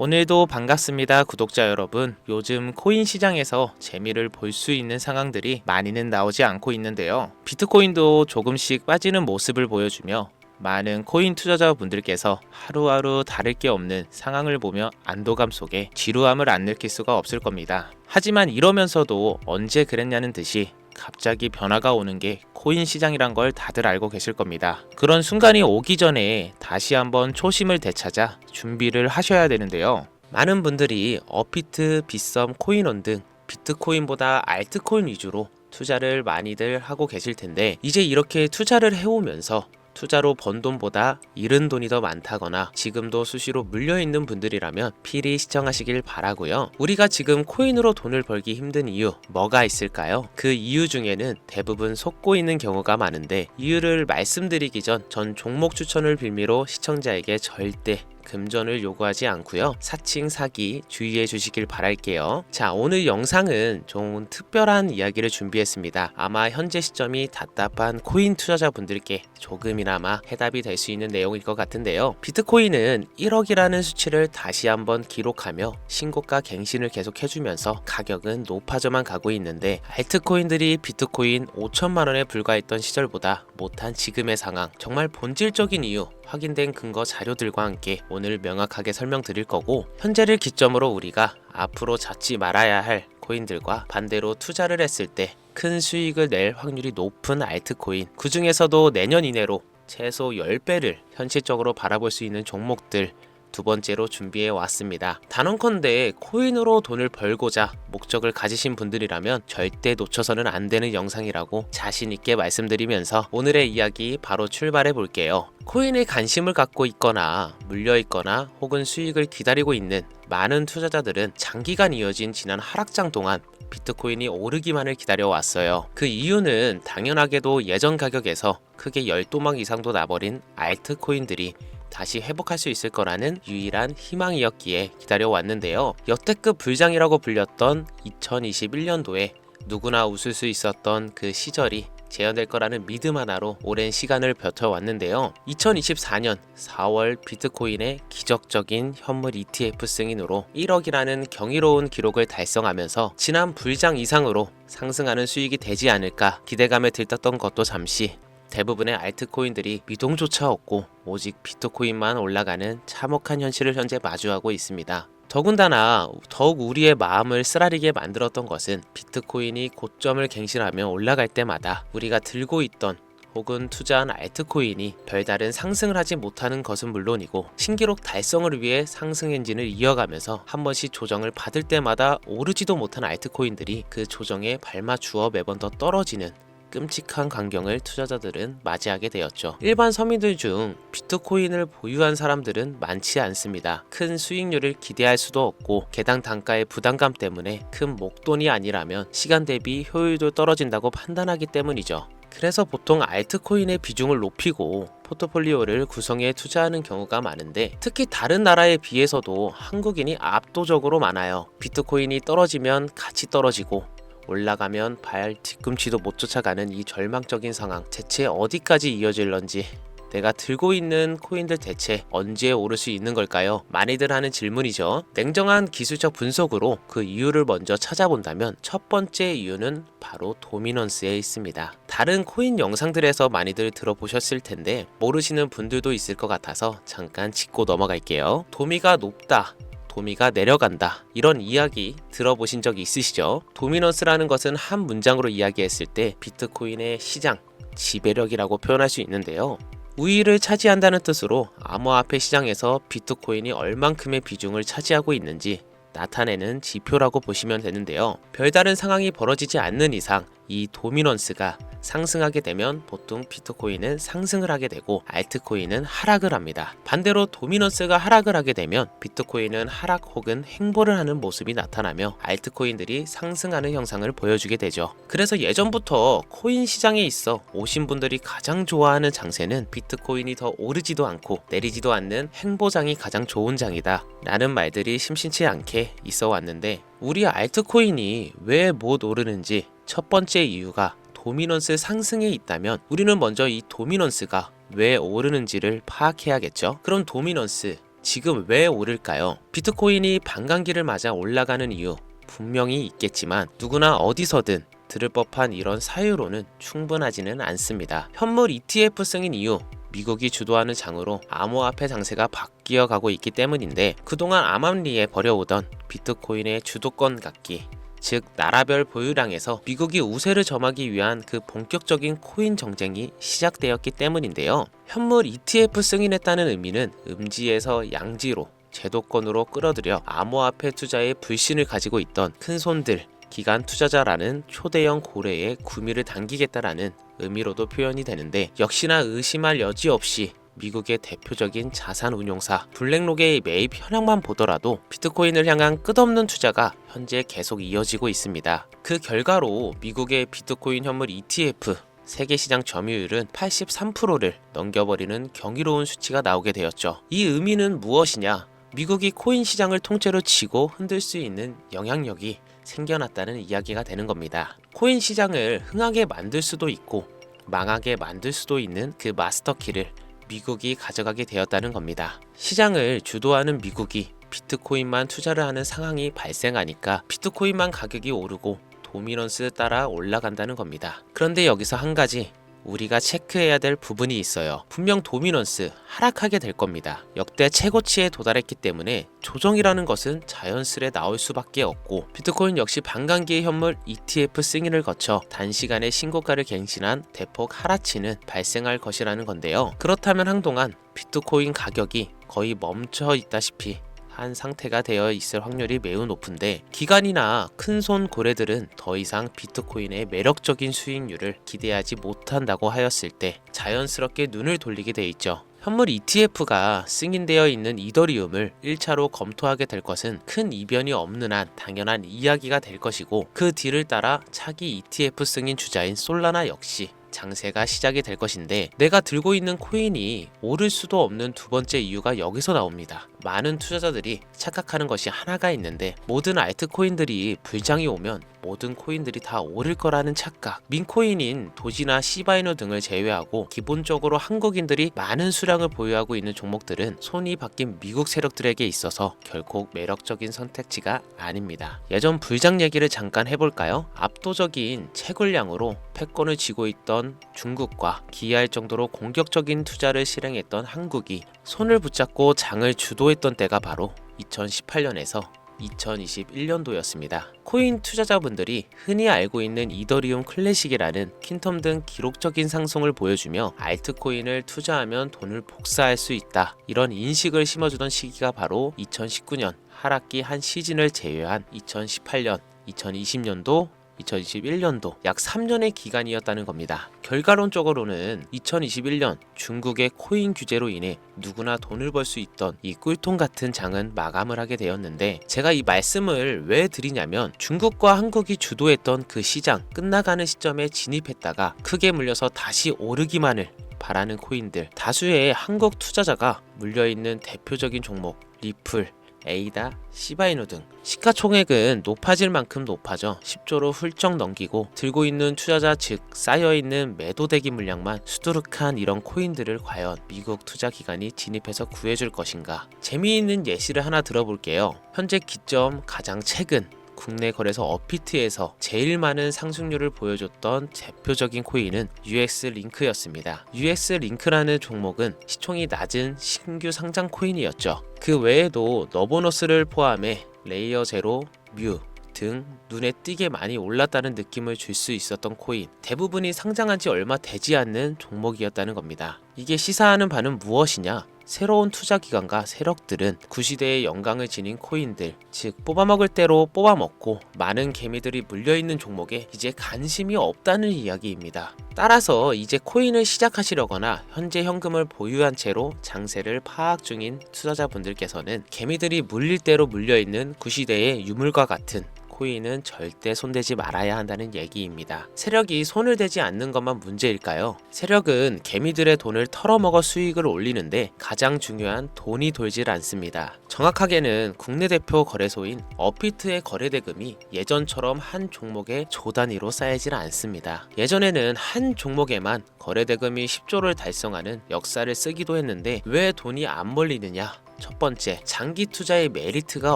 오늘도 반갑습니다, 구독자 여러분. 요즘 코인 시장에서 재미를 볼 수 있는 상황들이 많이는 나오지 않고 있는데요. 비트코인도 조금씩 빠지는 모습을 보여주며 많은 코인 투자자분들께서 하루하루 다를 게 없는 상황을 보며 안도감 속에 지루함을 안 느낄 수가 없을 겁니다. 하지만 이러면서도 언제 그랬냐는 듯이 갑자기 변화가 오는 게 코인 시장이란 걸 다들 알고 계실 겁니다. 그런 순간이 오기 전에 다시 한번 초심을 되찾아 준비를 하셔야 되는데요. 많은 분들이 업비트, 빗썸, 코인원 등 비트코인보다 알트코인 위주로 투자를 많이들 하고 계실 텐데, 이제 이렇게 투자를 해오면서 투자로 번 돈보다 잃은 돈이 더 많다거나 지금도 수시로 물려있는 분들이라면 필히 시청하시길 바라고요. 우리가 지금 코인으로 돈을 벌기 힘든 이유 뭐가 있을까요? 그 이유 중에는 대부분 속고 있는 경우가 많은데, 이유를 말씀드리기 전 종목 추천을 빌미로 시청자에게 절대 금전을 요구하지 않고요. 사칭 사기 주의해 주시길 바랄게요. 자, 오늘 영상은 좀 특별한 이야기를 준비했습니다. 아마 현재 시점이 답답한 코인 투자자분들께 조금이나마 해답이 될 수 있는 내용일 것 같은데요. 비트코인은 1억이라는 수치를 다시 한번 기록하며 신고가 갱신을 계속 해주면서 가격은 높아져만 가고 있는데, 알트코인들이 비트코인 5천만 원에 불과했던 시절보다 못한 지금의 상황, 정말 본질적인 이유, 확인된 근거 자료들과 함께 오늘 명확하게 설명드릴 거고, 현재를 기점으로 우리가 앞으로 잡지 말아야 할 코인들과 반대로 투자를 했을 때 큰 수익을 낼 확률이 높은 알트코인, 그 중에서도 내년 이내로 최소 10배를 현실적으로 바라볼 수 있는 종목들 두 번째로 준비해 왔습니다. 단언컨대 코인으로 돈을 벌고자 목적을 가지신 분들이라면 절대 놓쳐서는 안 되는 영상이라고 자신 있게 말씀드리면서 오늘의 이야기 바로 출발해 볼게요. 코인에 관심을 갖고 있거나 물려 있거나 혹은 수익을 기다리고 있는 많은 투자자들은 장기간 이어진 지난 하락장 동안 비트코인이 오르기만을 기다려왔어요. 그 이유는 당연하게도 예전 가격에서 크게 10도막 이상도 나버린 알트코인들이 다시 회복할 수 있을 거라는 유일한 희망이었기에 기다려왔는데요. 역대급 불장이라고 불렸던 2021년도에 누구나 웃을 수 있었던 그 시절이 재현될 거라는 믿음 하나로 오랜 시간을 버텨왔는데요. 2024년 4월 비트코인의 기적적인 현물 ETF 승인으로 1억이라는 경이로운 기록을 달성하면서 지난 불장 이상으로 상승하는 수익이 되지 않을까 기대감에 들떴던 것도 잠시, 대부분의 알트코인들이 미동조차 없고 오직 비트코인만 올라가는 참혹한 현실을 현재 마주하고 있습니다. 더군다나 더욱 우리의 마음을 쓰라리게 만들었던 것은 비트코인이 고점을 갱신하며 올라갈 때마다 우리가 들고 있던 혹은 투자한 알트코인이 별다른 상승을 하지 못하는 것은 물론이고, 신기록 달성을 위해 상승 엔진을 이어가면서 한 번씩 조정을 받을 때마다 오르지도 못한 알트코인들이 그 조정에 발맞추어 매번 더 떨어지는 끔찍한 광경을 투자자들은 맞이하게 되었죠. 일반 서민들 중 비트코인을 보유한 사람들은 많지 않습니다. 큰 수익률을 기대할 수도 없고, 개당 단가의 부담감 때문에 큰 목돈이 아니라면 시간 대비 효율도 떨어진다고 판단하기 때문이죠. 그래서 보통 알트코인의 비중을 높이고 포트폴리오를 구성해 투자하는 경우가 많은데, 특히 다른 나라에 비해서도 한국인이 압도적으로 많아요. 비트코인이 떨어지면 같이 떨어지고 올라가면 발 뒤꿈치도 못 쫓아가는 이 절망적인 상황, 대체 어디까지 이어질런지, 내가 들고 있는 코인들 대체 언제 오를 수 있는 걸까요? 많이들 하는 질문이죠. 냉정한 기술적 분석으로 그 이유를 먼저 찾아본다면 첫 번째 이유는 바로 도미넌스에 있습니다. 다른 코인 영상들에서 많이들 들어보셨을 텐데 모르시는 분들도 있을 것 같아서 잠깐 짚고 넘어갈게요. 도미가 높다, 도미가 내려간다, 이런 이야기 들어보신 적 있으시죠? 도미넌스라는 것은 한 문장으로 이야기했을 때 비트코인의 시장, 지배력이라고 표현할 수 있는데요. 우위를 차지한다는 뜻으로 암호화폐 시장에서 비트코인이 얼만큼의 비중을 차지하고 있는지 나타내는 지표라고 보시면 되는데요. 별다른 상황이 벌어지지 않는 이상 이 도미넌스가 상승하게 되면 보통 비트코인은 상승을 하게 되고 알트코인은 하락을 합니다. 반대로 도미넌스가 하락을 하게 되면 비트코인은 하락 혹은 횡보를 하는 모습이 나타나며 알트코인들이 상승하는 형상을 보여주게 되죠. 그래서 예전부터 코인 시장에 있어 오신 분들이 가장 좋아하는 장세는 비트코인이 더 오르지도 않고 내리지도 않는 횡보장이 가장 좋은 장이다 라는 말들이 심심치 않게 있어 왔는데, 우리 알트코인이 왜 못 오르는지 첫 번째 이유가 도미넌스 상승에 있다면 우리는 먼저 이 도미넌스가 왜 오르는지를 파악해야겠죠. 그럼 도미넌스, 지금 왜 오를까요? 비트코인이 반감기를 맞아 올라가는 이유 분명히 있겠지만 누구나 어디서든 들을 법한 이런 사유로는 충분하지는 않습니다. 현물 ETF 승인 이후 미국이 주도하는 장으로 암호화폐 장세가 바뀌어 가고 있기 때문인데, 그동안 암암리에 벌여오던 비트코인의 주도권 갖기, 즉 나라별 보유량에서 미국이 우세를 점하기 위한 그 본격적인 코인 정쟁이 시작되었기 때문인데요. 현물 ETF 승인했다는 의미는 음지에서 양지로 제도권으로 끌어들여 암호화폐 투자에 불신을 가지고 있던 큰손들, 기관 투자자라는 초대형 고래의 구미를 당기겠다라는 의미로도 표현이 되는데, 역시나 의심할 여지 없이 미국의 대표적인 자산 운용사 블랙록의 매입 현황만 보더라도 비트코인을 향한 끝없는 투자가 현재 계속 이어지고 있습니다. 그 결과로 미국의 비트코인 현물 ETF 세계 시장 점유율은 83%를 넘겨버리는 경이로운 수치가 나오게 되었죠. 이 의미는 무엇이냐? 미국이 코인 시장을 통째로 쥐고 흔들 수 있는 영향력이 생겨났다는 이야기가 되는 겁니다. 코인 시장을 흥하게 만들 수도 있고 망하게 만들 수도 있는 그 마스터키를 미국이 가져가게 되었다는 겁니다. 시장을 주도하는 미국이 비트코인만 투자를 하는 상황이 발생하니까 비트코인만 가격이 오르고 도미넌스 따라 올라간다는 겁니다. 그런데 여기서 한 가지 우리가 체크해야 될 부분이 있어요. 분명 도미넌스 하락하게 될 겁니다. 역대 최고치에 도달했기 때문에 조정이라는 것은 자연스레 나올 수밖에 없고, 비트코인 역시 반감기의 현물 ETF 승인을 거쳐 단시간에 신고가를 갱신한 대폭 하락치는 발생할 것이라는 건데요. 그렇다면 한동안 비트코인 가격이 거의 멈춰 있다시피 한 상태가 되어 있을 확률이 매우 높은데, 기관이나 큰손 고래들은 더 이상 비트코인의 매력적인 수익률을 기대하지 못한다고 하였을 때 자연스럽게 눈을 돌리게 돼 있죠. 현물 ETF가 승인되어 있는 이더리움을 1차로 검토하게 될 것은 큰 이변이 없는 한 당연한 이야기가 될 것이고, 그 뒤를 따라 차기 ETF 승인 주자인 솔라나 역시 장세가 시작이 될 것인데, 내가 들고 있는 코인이 오를 수도 없는 두 번째 이유가 여기서 나옵니다. 많은 투자자들이 착각하는 것이 하나가 있는데, 모든 알트코인들이 불장이 오면 모든 코인들이 다 오를 거라는 착각. 민코인인 도지나 시바이누 등을 제외하고 기본적으로 한국인들이 많은 수량을 보유하고 있는 종목들은 손이 바뀐 미국 세력들에게 있어서 결코 매력적인 선택지가 아닙니다. 예전 불장 얘기를 잠깐 해볼까요? 압도적인 채굴량으로 패권을 쥐고 있던 중국과 기이할 정도로 공격적인 투자를 실행했던 한국이 손을 붙잡고 장을 주도했던 때가 바로 2018년에서 2021년도였습니다. 코인 투자자분들이 흔히 알고 있는 이더리움 클래식이라는 퀸텀 등 기록적인 상승을 보여주며 알트코인을 투자하면 돈을 복사할 수 있다, 이런 인식을 심어주던 시기가 바로 2019년 하락기 한 시즌을 제외한 2018년, 2020년도 2021년도 약 3년의 기간이었다는 겁니다. 결과론적으로는 2021년 중국의 코인 규제로 인해 누구나 돈을 벌 수 있던 이 꿀통 같은 장은 마감을 하게 되었는데, 제가 이 말씀을 왜 드리냐면, 중국과 한국이 주도했던 그 시장 끝나가는 시점에 진입했다가 크게 물려서 다시 오르기만을 바라는 코인들, 다수의 한국 투자자가 물려있는 대표적인 종목 리플, 에이다, 시바이누 등 시가총액은 높아질 만큼 높아져 10조로 훌쩍 넘기고, 들고 있는 투자자 즉 쌓여있는 매도대기 물량만 수두룩한 이런 코인들을 과연 미국 투자기관이 진입해서 구해줄 것인가. 재미있는 예시를 하나 들어볼게요. 현재 기점 가장 최근 국내 거래소 업비트에서 제일 많은 상승률을 보여줬던 대표적인 코인은 UX링크였습니다. UX링크라는 종목은 시총이 낮은 신규 상장 코인이었죠. 그 외에도 너보너스를 포함해 레이어 제로, 뮤 등 눈에 띄게 많이 올랐다는 느낌을 줄 수 있었던 코인, 대부분이 상장한 지 얼마 되지 않는 종목이었다는 겁니다. 이게 시사하는 바는 무엇이냐? 새로운 투자기관과 세력들은 구시대의 영광을 지닌 코인들, 즉 뽑아먹을 대로 뽑아먹고 많은 개미들이 물려있는 종목에 이제 관심이 없다는 이야기입니다. 따라서 이제 코인을 시작하시려거나 현재 현금을 보유한 채로 장세를 파악 중인 투자자분들께서는 개미들이 물릴 대로 물려있는 구시대의 유물과 같은 코인은 절대 손대지 말아야 한다는 얘기입니다. 세력이 손을 대지 않는 것만 문제일까요? 세력은 개미들의 돈을 털어먹어 수익을 올리는데 가장 중요한 돈이 돌질 않습니다. 정확하게는 국내 대표 거래소인 업비트의 거래대금이 예전처럼 한 종목의 조 단위로 쌓이질 않습니다. 예전에는 한 종목에만 거래대금이 10조를 달성하는 역사를 쓰기도 했는데 왜 돈이 안 몰리느냐? 첫 번째, 장기 투자의 메리트가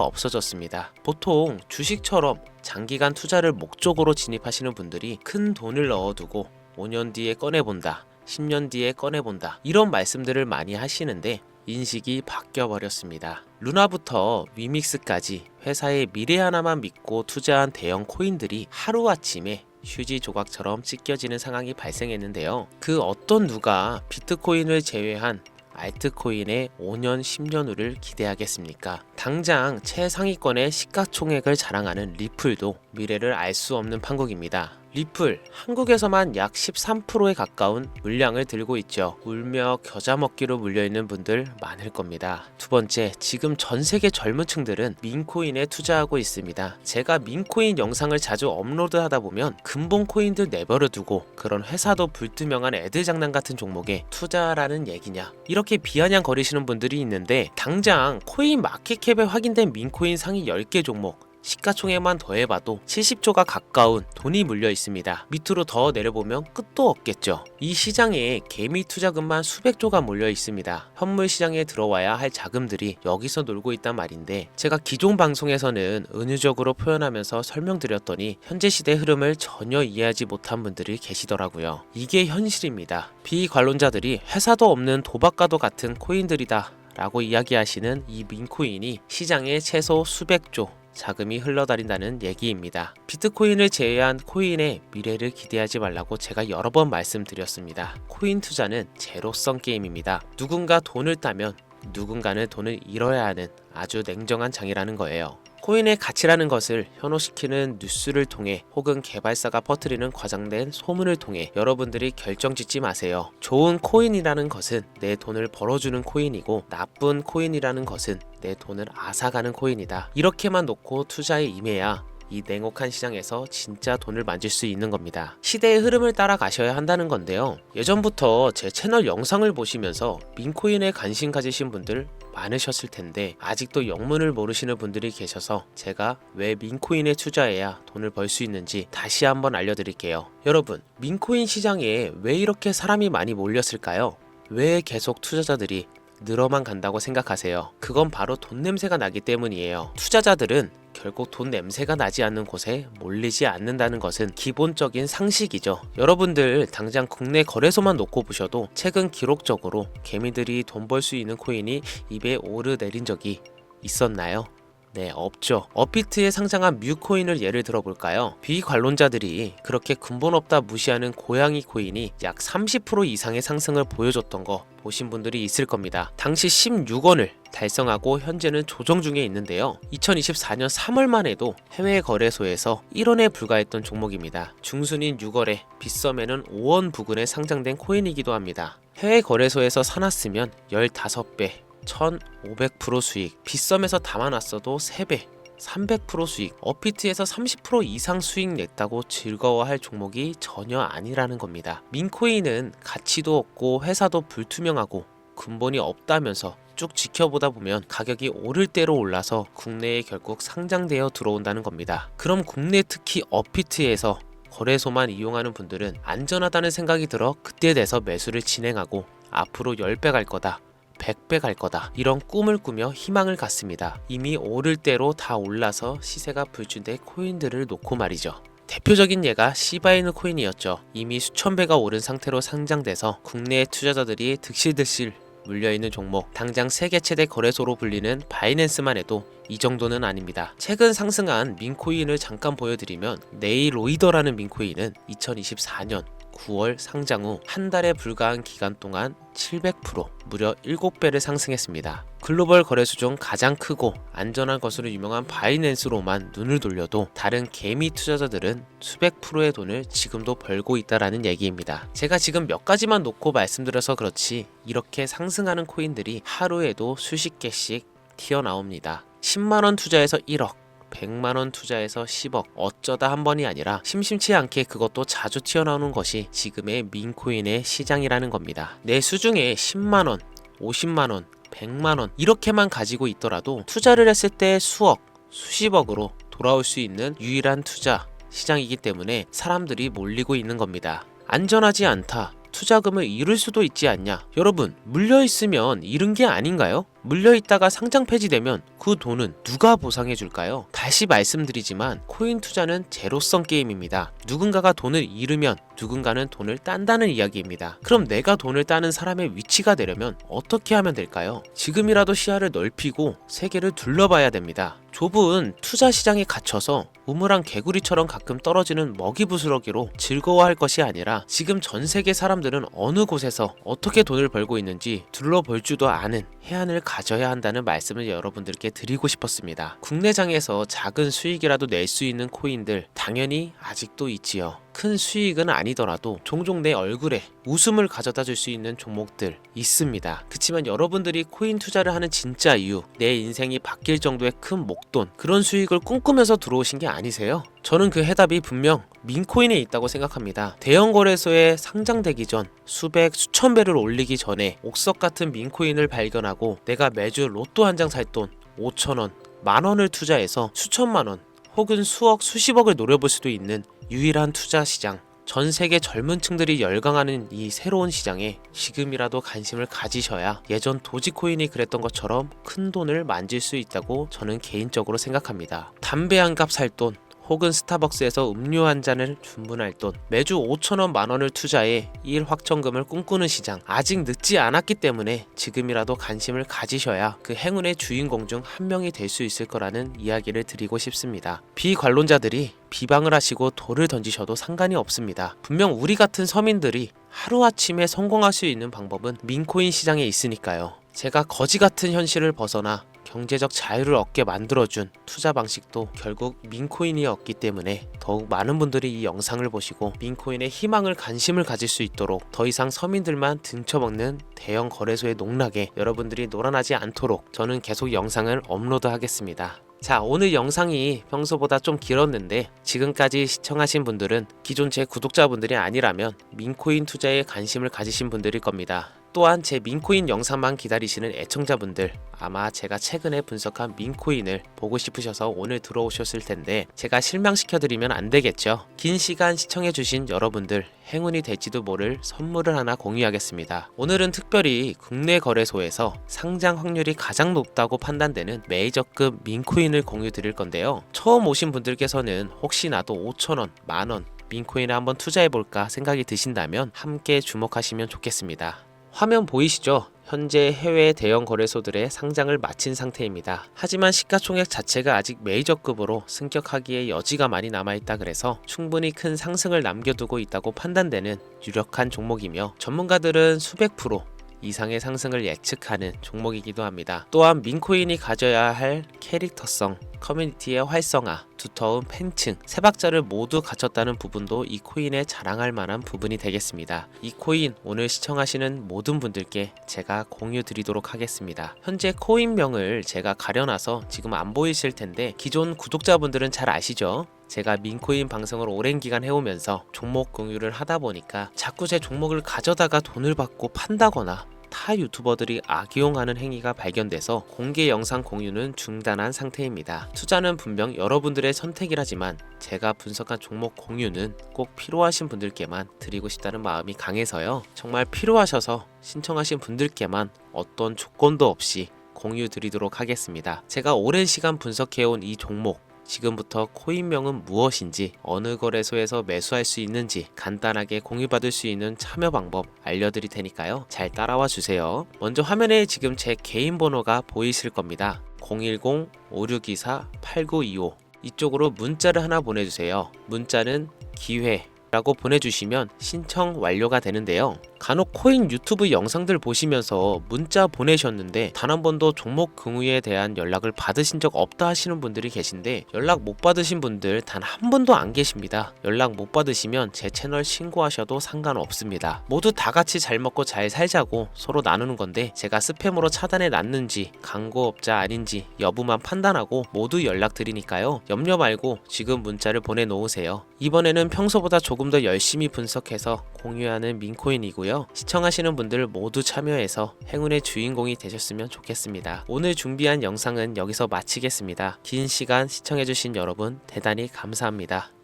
없어졌습니다. 보통 주식처럼 장기간 투자를 목적으로 진입하시는 분들이 큰 돈을 넣어두고 5년 뒤에 꺼내본다, 10년 뒤에 꺼내본다, 이런 말씀들을 많이 하시는데 인식이 바뀌어버렸습니다. 루나부터 위믹스까지 회사의 미래 하나만 믿고 투자한 대형 코인들이 하루아침에 휴지 조각처럼 찢겨지는 상황이 발생했는데요. 그 어떤 누가 비트코인을 제외한 알트코인의 5년, 10년 후를 기대하겠습니까? 당장 최상위권의 시가총액을 자랑하는 리플도 미래를 알 수 없는 판국입니다. 리플, 한국에서만 약 13%에 가까운 물량을 들고 있죠. 울며 겨자 먹기로 물려있는 분들 많을 겁니다. 두 번째, 지금 전 세계 젊은 층들은 민코인에 투자하고 있습니다. 제가 민코인 영상을 자주 업로드하다 보면 근본 코인들 내버려 두고 그런 회사도 불투명한 애들 장난 같은 종목에 투자라는 얘기냐, 이렇게 비아냥거리시는 분들이 있는데 당장 코인 마켓캡에 확인된 민코인 상위 10개 종목 시가총액만 더해봐도 70조가 가까운 돈이 물려 있습니다. 밑으로 더 내려보면 끝도 없겠죠. 이 시장에 개미 투자금만 수백조가 몰려 있습니다. 현물 시장에 들어와야 할 자금들이 여기서 놀고 있단 말인데, 제가 기존 방송에서는 은유적으로 표현하면서 설명드렸더니 현재 시대 흐름을 전혀 이해하지 못한 분들이 계시더라고요. 이게 현실입니다. 비관론자들이 회사도 없는 도박과도 같은 코인들이다 라고 이야기하시는 이 민코인이 시장에 최소 수백조 자금이 흘러다닌다는 얘기입니다. 비트코인을 제외한 코인의 미래를 기대하지 말라고 제가 여러 번 말씀드렸습니다. 코인 투자는 제로성 게임입니다. 누군가 돈을 따면 누군가는 돈을 잃어야 하는 아주 냉정한 장이라는 거예요. 코인의 가치라는 것을 현혹시키는 뉴스를 통해 혹은 개발사가 퍼뜨리는 과장된 소문을 통해 여러분들이 결정짓지 마세요. 좋은 코인이라는 것은 내 돈을 벌어주는 코인이고, 나쁜 코인이라는 것은 내 돈을 앗아가는 코인이다. 이렇게만 놓고 투자에 임해야 이 냉혹한 시장에서 진짜 돈을 만질 수 있는 겁니다. 시대의 흐름을 따라가셔야 한다는 건데요. 예전부터 제 채널 영상을 보시면서 민코인에 관심 가지신 분들 많으셨을 텐데 아직도 영문을 모르시는 분들이 계셔서 제가 왜 민코인에 투자해야 돈을 벌 수 있는지 다시 한번 알려드릴게요. 여러분, 민코인 시장에 왜 이렇게 사람이 많이 몰렸을까요? 왜 계속 투자자들이 늘어만 간다고 생각하세요? 그건 바로 돈 냄새가 나기 때문이에요. 투자자들은 결국 돈 냄새가 나지 않는 곳에 몰리지 않는다는 것은 기본적인 상식이죠. 여러분들 당장 국내 거래소만 놓고 보셔도 최근 기록적으로 개미들이 돈 벌 수 있는 코인이 입에 오르내린 적이 있었나요? 네, 없죠. 업비트에 상장한 뮤코인을 예를 들어볼까요? 비관론자들이 그렇게 근본 없다 무시하는 고양이 코인이 약 30% 이상의 상승을 보여줬던 거 보신 분들이 있을 겁니다. 당시 16원을 달성하고 현재는 조정 중에 있는데요. 2024년 3월만 해도 해외 거래소에서 1원에 불과했던 종목입니다. 중순인 6월에 빗썸에는 5원 부근에 상장된 코인이기도 합니다. 해외 거래소에서 사놨으면 15배 1500% 수익, 빗썸에서 담아놨어도 3배 300% 수익, 업비트에서 30% 이상 수익 냈다고 즐거워할 종목이 전혀 아니라는 겁니다. 민코인은 가치도 없고 회사도 불투명하고 근본이 없다면서 쭉 지켜보다 보면 가격이 오를 대로 올라서 국내에 결국 상장되어 들어온다는 겁니다. 그럼 국내 특히 업비트에서 거래소만 이용하는 분들은 안전하다는 생각이 들어 그때 돼서 매수를 진행하고 앞으로 10배 갈 거다, 100배 갈 거다, 이런 꿈을 꾸며 희망을 갖습니다. 이미 오를 대로 다 올라서 시세가 불준된 코인들을 놓고 말이죠. 대표적인 예가 시바이누 코인이었죠. 이미 수천 배가 오른 상태로 상장돼서 국내 투자자들이 득실득실 물려있는 종목, 당장 세계 최대 거래소로 불리는 바이낸스만 해도 이 정도는 아닙니다. 최근 상승한 민코인을 잠깐 보여드리면, 네이로이더라는 민코인은 2024년 9월 상장 후 한 달에 불과한 기간 동안 700% 무려 7배를 상승했습니다. 글로벌 거래소 중 가장 크고 안전한 것으로 유명한 바이낸스로만 눈을 돌려도 다른 개미 투자자들은 수백 프로의 돈을 지금도 벌고 있다라는 얘기입니다. 제가 지금 몇 가지만 놓고 말씀드려서 그렇지 이렇게 상승하는 코인들이 하루에도 수십 개씩 튀어나옵니다. 10만원 투자해서 1억, 100만원 투자해서 10억, 어쩌다 한 번이 아니라 심심치 않게 그것도 자주 튀어나오는 것이 지금의 민코인의 시장이라는 겁니다. 내 수중에 10만원, 50만원, 100만원 이렇게만 가지고 있더라도 투자를 했을 때 수억, 수십억으로 돌아올 수 있는 유일한 투자 시장이기 때문에 사람들이 몰리고 있는 겁니다. 안전하지 않다, 투자금을 잃을 수도 있지 않냐. 여러분, 물려있으면 잃은 게 아닌가요? 물려있다가 상장 폐지되면 그 돈은 누가 보상해 줄까요? 다시 말씀드리지만 코인 투자는 제로성 게임입니다. 누군가가 돈을 잃으면 누군가는 돈을 딴다는 이야기입니다. 그럼 내가 돈을 따는 사람의 위치가 되려면 어떻게 하면 될까요? 지금이라도 시야를 넓히고 세계를 둘러봐야 됩니다. 좁은 투자 시장에 갇혀서 우물안 개구리처럼 가끔 떨어지는 먹이부스러기로 즐거워할 것이 아니라 지금 전 세계 사람들은 어느 곳에서 어떻게 돈을 벌고 있는지 둘러볼 줄도 아는 해안을 가져야 한다는 말씀을 여러분들께 드리고 싶었습니다. 국내장에서 작은 수익이라도 낼 수 있는 코인들 당연히 아직도 있지요. 큰 수익은 아니더라도 종종 내 얼굴에 웃음을 가져다 줄 수 있는 종목들 있습니다. 그치만 여러분들이 코인 투자를 하는 진짜 이유, 내 인생이 바뀔 정도의 큰 목돈, 그런 수익을 꿈꾸면서 들어오신 게 아니세요? 저는 그 해답이 분명 민코인에 있다고 생각합니다. 대형 거래소에 상장되기 전 수백, 수천 배를 올리기 전에 옥석 같은 민코인을 발견하고 내가 매주 로또 한 장 살 돈 5,000원, 만원을 투자해서 수천만원 혹은 수억, 수십억을 노려볼 수도 있는 유일한 투자 시장, 전 세계 젊은 층들이 열광하는 이 새로운 시장에 지금이라도 관심을 가지셔야 예전 도지코인이 그랬던 것처럼 큰 돈을 만질 수 있다고 저는 개인적으로 생각합니다. 담배 한 갑 살 돈, 혹은 스타벅스에서 음료 한 잔을 주문할 돈, 매주 5,000원 만원을 투자해 일 확정금을 꿈꾸는 시장, 아직 늦지 않았기 때문에 지금이라도 관심을 가지셔야 그 행운의 주인공 중 한 명이 될 수 있을 거라는 이야기를 드리고 싶습니다. 비관론자들이 비방을 하시고 돌을 던지셔도 상관이 없습니다. 분명 우리 같은 서민들이 하루아침에 성공할 수 있는 방법은 민코인 시장에 있으니까요. 제가 거지 같은 현실을 벗어나 경제적 자유를 얻게 만들어준 투자 방식도 결국 민코인이었기 때문에 더욱 많은 분들이 이 영상을 보시고 민코인의 희망을 관심을 가질 수 있도록 더 이상 서민들만 등쳐먹는 대형 거래소의 농락에 여러분들이 놀아나지 않도록 저는 계속 영상을 업로드하겠습니다. 자, 오늘 영상이 평소보다 좀 길었는데 지금까지 시청하신 분들은 기존 제 구독자분들이 아니라면 민코인 투자에 관심을 가지신 분들일 겁니다. 또한 제 민코인 영상만 기다리시는 애청자분들, 아마 제가 최근에 분석한 민코인을 보고 싶으셔서 오늘 들어오셨을 텐데 제가 실망시켜드리면 안 되겠죠. 긴 시간 시청해주신 여러분들 행운이 될지도 모를 선물을 하나 공유하겠습니다. 오늘은 특별히 국내 거래소에서 상장 확률이 가장 높다고 판단되는 메이저급 민코인을 공유 드릴 건데요. 처음 오신 분들께서는 혹시나도 5,000원, 만원 민코인에 한번 투자해볼까 생각이 드신다면 함께 주목하시면 좋겠습니다. 화면 보이시죠? 현재 해외 대형 거래소들의 상장을 마친 상태입니다. 하지만 시가총액 자체가 아직 메이저급으로 승격하기에 여지가 많이 남아있다 그래서 충분히 큰 상승을 남겨두고 있다고 판단되는 유력한 종목이며 전문가들은 수백 프로 이상의 상승을 예측하는 종목이기도 합니다. 또한 민코인이 가져야 할 캐릭터성, 커뮤니티의 활성화, 두터운 팬층, 세 박자를 모두 갖췄다는 부분도 이 코인에 자랑할 만한 부분이 되겠습니다. 이 코인 오늘 시청하시는 모든 분들께 제가 공유 드리도록 하겠습니다. 현재 코인명을 제가 가려놔서 지금 안 보이실 텐데 기존 구독자분들은 잘 아시죠? 제가 민코인 방송을 오랜 기간 해오면서 종목 공유를 하다 보니까 자꾸 제 종목을 가져다가 돈을 받고 판다거나 타 유튜버들이 악용하는 행위가 발견돼서 공개 영상 공유는 중단한 상태입니다. 투자는 분명 여러분들의 선택이라지만 제가 분석한 종목 공유는 꼭 필요하신 분들께만 드리고 싶다는 마음이 강해서요. 정말 필요하셔서 신청하신 분들께만 어떤 조건도 없이 공유 드리도록 하겠습니다. 제가 오랜 시간 분석해온 이 종목, 지금부터 코인명은 무엇인지, 어느 거래소에서 매수할 수 있는지 간단하게 공유받을 수 있는 참여 방법 알려드릴 테니까요. 잘 따라와 주세요. 먼저 화면에 지금 제 개인 번호가 보이실 겁니다. 010-5624-8925 이쪽으로 문자를 하나 보내주세요. 문자는 기회라고 보내주시면 신청 완료가 되는데요. 간혹 코인 유튜브 영상들 보시면서 문자 보내셨는데 단 한 번도 종목 공유에 대한 연락을 받으신 적 없다 하시는 분들이 계신데 연락 못 받으신 분들 단 한 분도 안 계십니다. 연락 못 받으시면 제 채널 신고하셔도 상관없습니다. 모두 다 같이 잘 먹고 잘 살자고 서로 나누는 건데 제가 스팸으로 차단해 놨는지 광고업자 아닌지 여부만 판단하고 모두 연락드리니까요. 염려 말고 지금 문자를 보내놓으세요. 이번에는 평소보다 조금 더 열심히 분석해서 공유하는 민코인이고요. 시청하시는 분들 모두 참여해서 행운의 주인공이 되셨으면 좋겠습니다. 오늘 준비한 영상은 여기서 마치겠습니다. 긴 시간 시청해주신 여러분 대단히 감사합니다.